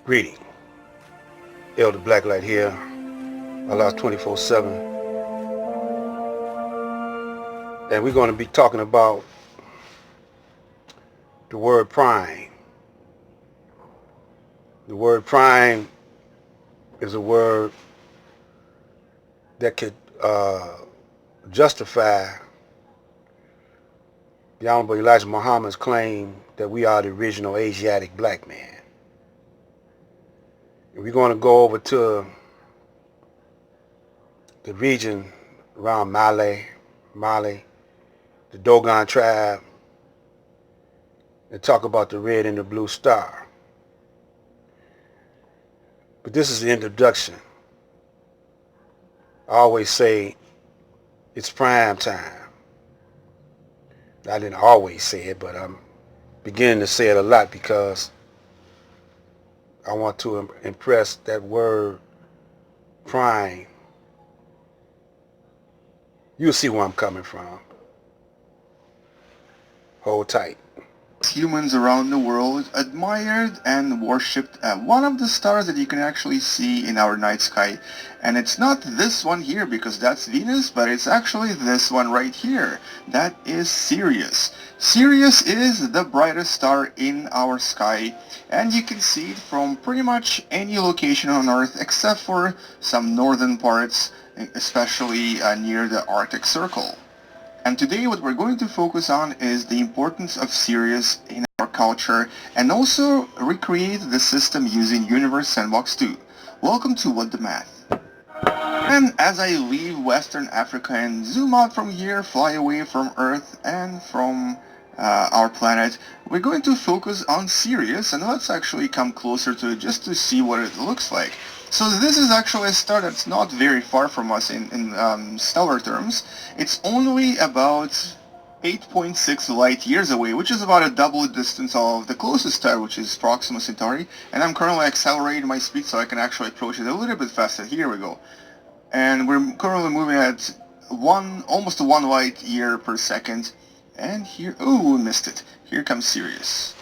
Greeting. Elder Blacklight here. Allah 24/7. And we're going to be talking about the word prime. The word prime is a word that could justify the Honorable Elijah Muhammad's claim that we are the original Asiatic black man. And we're going to go over to the region around Mali, the Dogon tribe, and talk about the red and the blue star. But this is the introduction. I always say it's prime time. I didn't always say it, but I'm beginning to say it a lot because I want to impress that word prime. You'll see where I'm coming from. Hold tight. Humans around the world admired and worshipped one of the stars that you can actually see in our night sky. And it's not this one here because that's Venus, but it's actually this one right here. That is Sirius. Sirius is the brightest star in our sky, and you can see it from pretty much any location on Earth except for some northern parts, especially near the Arctic Circle. And today what we're going to focus on is the importance of Sirius in our culture and also recreate the system using Universe Sandbox 2. Welcome to What the Math. And as I leave Western Africa and zoom out from here, fly away from Earth and from our planet, we're going to focus on Sirius, and let's actually come closer to it just to see what it looks like. So this is actually a star that's not very far from us in stellar terms. It's only about 8.6 light years away, which is about a double distance of the closest star, which is Proxima Centauri. And I'm currently accelerating my speed so I can actually approach it a little bit faster. Here we go. And we're currently moving at almost 1 light year per second. And here, oh, we missed it. Here comes Sirius.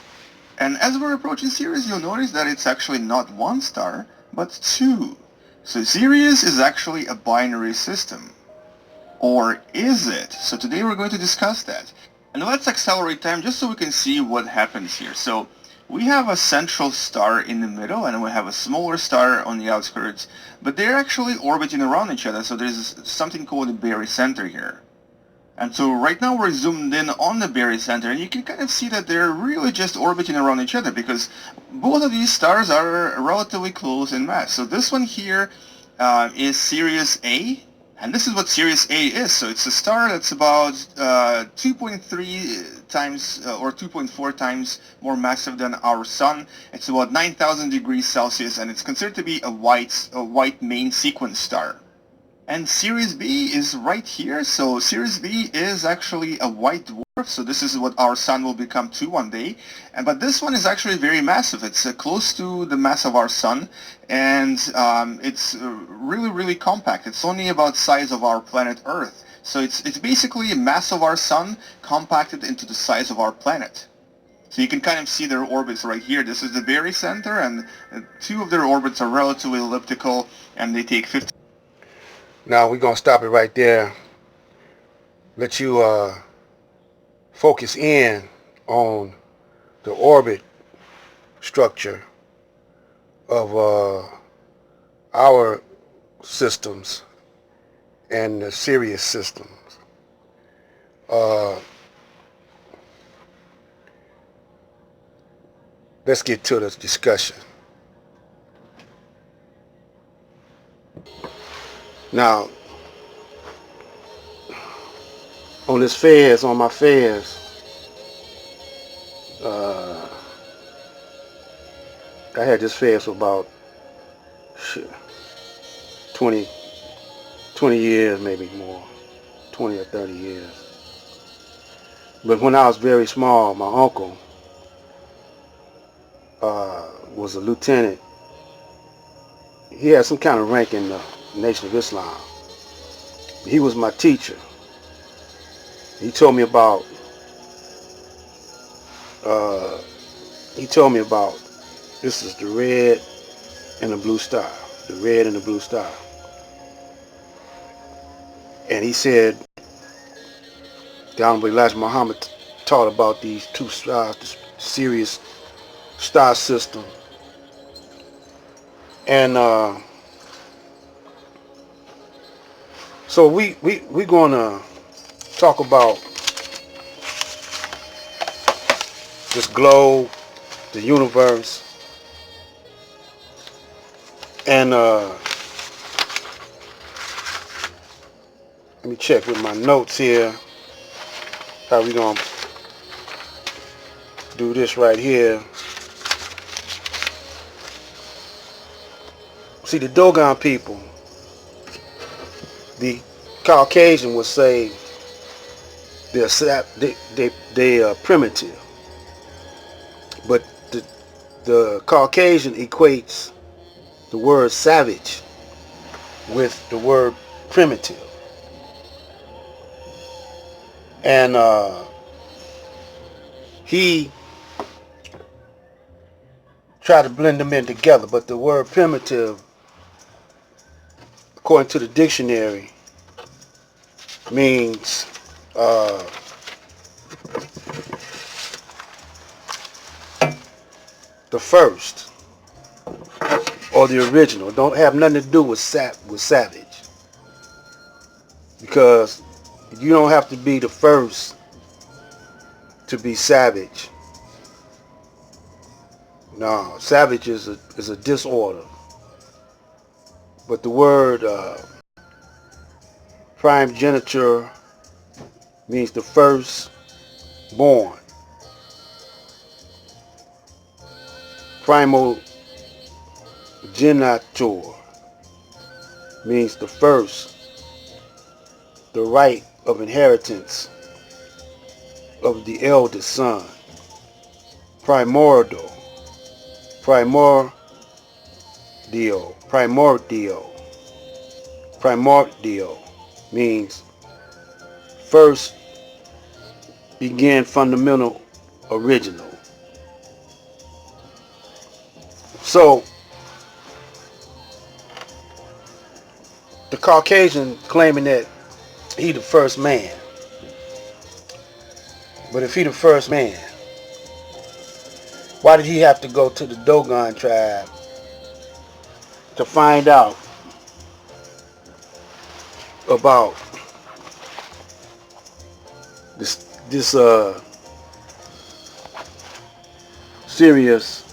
And as we're approaching Sirius, you'll notice that it's actually not one star, but two. So Sirius is actually a binary system. Or is it? So today we're going to discuss that. And let's accelerate time just so we can see what happens here. So we have a central star in the middle and we have a smaller star on the outskirts, but they're actually orbiting around each other. So there's something called the barycenter here. And so right now we're zoomed in on the barycenter, and you can kind of see that they're really just orbiting around each other because both of these stars are relatively close in mass. So this one here is Sirius A, and this is what Sirius A is. So it's a star that's about 2.3 times or 2.4 times more massive than our sun. It's about 9,000 degrees Celsius, and it's considered to be a white main sequence star. And Sirius B is right here. So Sirius B is actually a white dwarf. So this is what our sun will become too one day. But this one is actually very massive. It's close to the mass of our sun, and it's really, really compact. It's only about the size of our planet Earth. So it's basically a mass of our sun compacted into the size of our planet. So you can kind of see their orbits right here. This is the barycenter, and two of their orbits are relatively elliptical, and they take 50. Now we're going to stop it right there. Let you focus in on the orbit structure of our systems and the Sirius systems. Let's get to the discussion. Now, on this fairs, on my fairs, I had this fairs for about 20 years, maybe more, 20 or 30 years. But when I was very small, my uncle was a lieutenant. He had some kind of rank in the Nation of Islam. He was my teacher. He told me about This is the red and the blue star. The red and the blue star. And he said, the Honorable Elijah Muhammad taught about these two stars, the Sirius star system. And so we're going to talk about this globe, the universe, and let me check with my notes here how we going to do this right here. See, the Dogon people, the Caucasian would say they are primitive, but the Caucasian equates the word savage with the word primitive, and he tried to blend them in together. But the word primitive, according to the dictionary, means the first or the original. Don't have nothing to do with savage, because you don't have to be the first to be savage. No, savage is a disorder. But the word primogeniture means the first born. Primogeniture means the first, the right of inheritance of the eldest son. Primordial means first, begin, fundamental, original. So the Caucasian claiming that he the first man. But if he the first man, why did he have to go to the Dogon tribe to find out about this Sirius?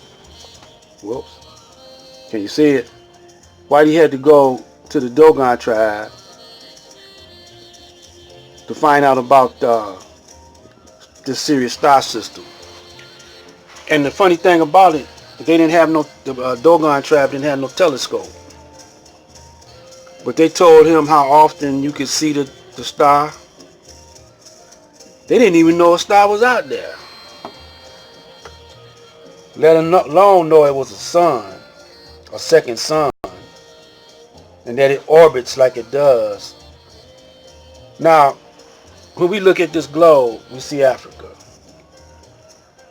Whoops. Can you see it? Why did he have to go to the Dogon tribe to find out about this Sirius star system? And the funny thing about it, they didn't have the Dogon tribe didn't have no telescope. But they told him how often you could see the star. They didn't even know a star was out there, let alone know it was a sun, a second sun, and that it orbits like it does. Now, when we look at this globe, we see Africa.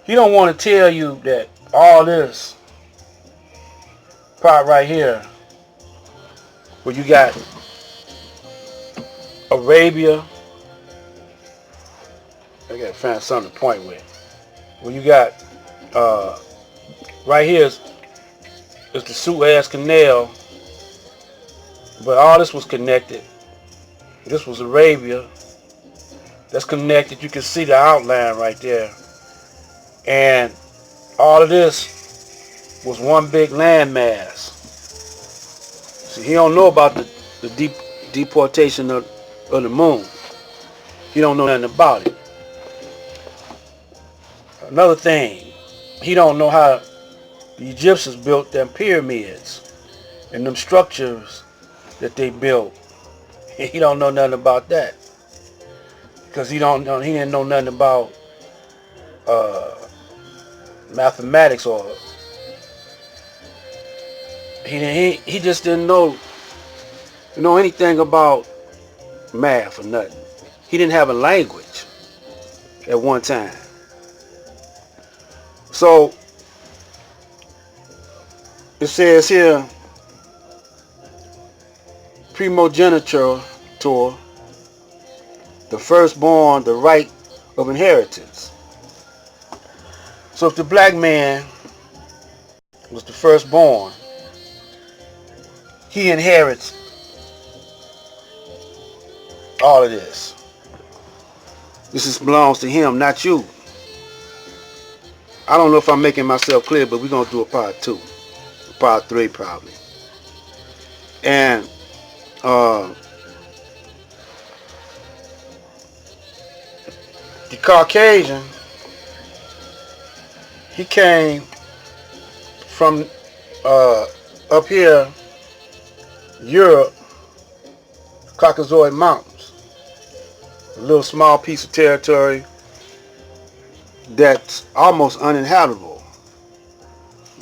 He don't want to tell you that all this part right here, where you got Arabia, I gotta find something to point with. Where you got right here is the Suez Canal, but all this was connected. This was Arabia. That's connected. You can see the outline right there. And all of this was one big landmass. See, he don't know about the deportation of the moon. He don't know nothing about it. Another thing, he don't know how the Egyptians built them pyramids and them structures that they built. He don't know nothing about that, because he didn't know nothing about mathematics, or he just didn't know anything about math or nothing. He didn't have a language at one time. So it says here, primogeniture, the firstborn, the right of inheritance. So if the black man was the firstborn, he inherits all of this. This belongs to him, not you. I don't know if I'm making myself clear, but we're going to do a part 2. Part 3 probably. And the Caucasian, he came from up here, Europe, Caucasoid Mountains. A little small piece of territory that's almost uninhabitable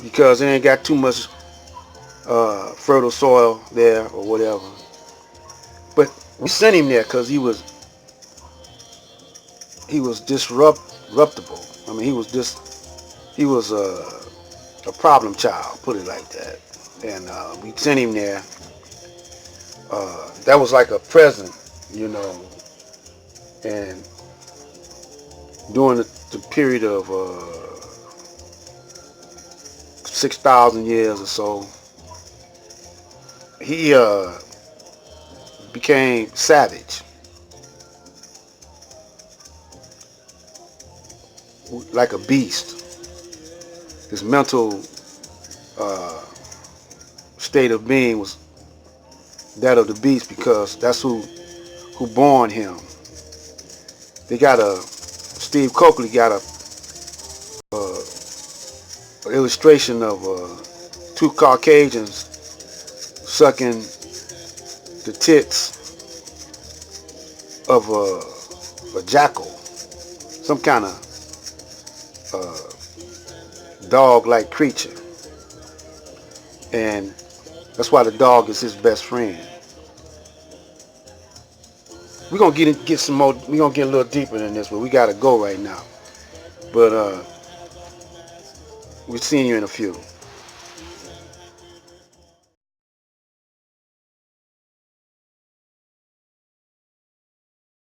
because it ain't got too much fertile soil there or whatever. But we sent him there because he was disruptible. I mean, he was a problem child, put it like that. And we sent him there. That was like a present, you know. And during the period of 6,000 years or so, he became savage, like a beast. His mental state of being was that of the beast because that's who born him. They got Steve Coakley got a illustration of two Caucasians sucking the tits of a jackal, some kind of dog-like creature, and that's why the dog is his best friend. We're gonna get some more. We're gonna get a little deeper than this, but we gotta go right now. But we'll see you in a few.